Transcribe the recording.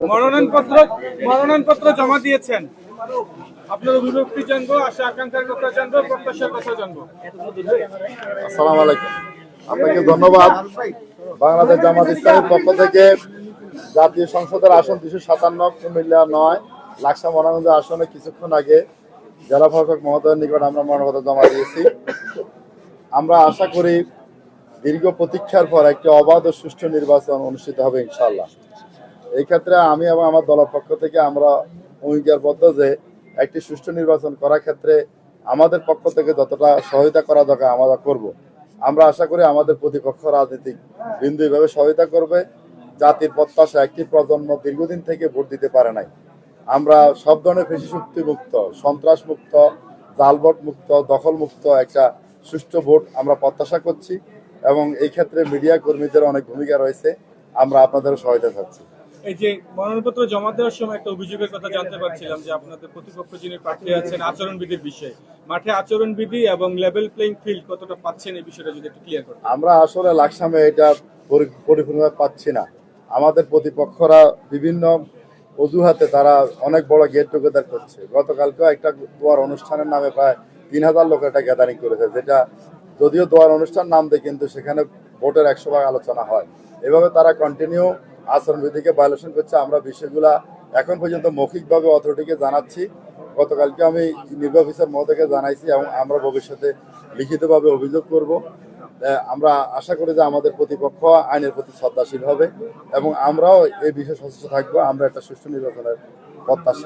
মনোনয়নপত্র জমা দিয়েছেন, আপনার অভিব্যক্তি জানবো, আশা আকাঙ্ক্ষার কথা জানবো, প্রত্যাশার কথা জানবো। আসসালামু আলাইকুম, আপনাকে ধন্যবাদ। বাংলাদেশ জামাত ইসলামের পক্ষ থেকে জাতীয় সংসদের আসন 257 কুমিল্লা 9 লাকসা মনোনয়ন আসনে কিছুক্ষণ আগে জেলা প্রশাসক মহোদয়ের নিকট আমরা মনোনয়নপত্র জমা দিয়েছি। আমরা আশা করি দীর্ঘ প্রতীক্ষার পর একটি অবাধ ও সুষ্ঠু নির্বাচন অনুষ্ঠিত হবে ইনশাআল্লাহ। এই ক্ষেত্রে আমি এবং আমার দলের পক্ষ থেকে আমরা অঙ্গীকারবদ্ধ যে একটি সুষ্ঠু নির্বাচন করার ক্ষেত্রে আমাদের পক্ষ থেকে যতটা সহায়তা করা দরকার আমরা করব। আমরা আশা করি আমাদের প্রতিপক্ষ রাজনীতিক বিন্দু এভাবে সহায়তা করবে। জাতির প্রত্যাশা একটি প্রজন্ম দীর্ঘদিন থেকে ভোট দিতে পারে নাই। আমরা সব ধরনের পেশি শক্তি মুক্ত, সন্ত্রাস মুক্ত, জাল ভোট মুক্ত, দখল মুক্ত একটা সুষ্ঠু ভোট আমরা প্রত্যাশা করছি এবং এই ক্ষেত্রে মিডিয়া কর্মীদের অনেক ভূমিকা রয়েছে। আমরা আপনাদের সহায়তা চাচ্ছি। এই যে মনোনয়নপত্র জমা দেওয়ার সময় একটা অভিযোগের কথা জানতে পারছিলাম যে আপনাদের প্রতিপক্ষ যিনি প্রার্থী আছেন আচরণবিধির বিষয়ে, মাঠে আচরণবিধি এবং লেভেল প্লেইং ফিল্ড কতটা পাচ্ছেন এই বিষয়টা যদি একটু ক্লিয়ার করেন। আমরা আসলে লাকসামে এটা পরিপূর্ণভাবে পাচ্ছি না। আমাদের প্রতিপক্ষরা বিভিন্ন অজুহাতে তারা অনেক বড় গেট টুগেদার করছে। গতকালকেও একটা দোয়ার অনুষ্ঠানের নামে প্রায় 3000 লোক একটা গ্যাদারিং করেছে, যেটা যদিও দোয়ার অনুষ্ঠান নাম দেয় কিন্তু সেখানে ভোটের 100 ভাগ আলোচনা হয়। এভাবে তারা কন্টিনিউ আচরণবিধিকে ভায়োলেশন করছে। আমরা বিষয়গুলা এখন পর্যন্ত মৌখিকভাবে অথরিটিকে জানাচ্ছি। গতকালকে আমি নির্বাহী অফিসার মহোদয়কে জানাইছি এবং আমরা ভবিষ্যতে লিখিতভাবে অভিযোগ করব। আমরা আশা করি যে আমাদের প্রতিপক্ষ আইনের প্রতি শ্রদ্ধাশীল হবে এবং আমরাও এই বিষয়ে সচেতন থাকবো। আমরা একটা সুষ্ঠু নির্বাচনের প্রত্যাশী।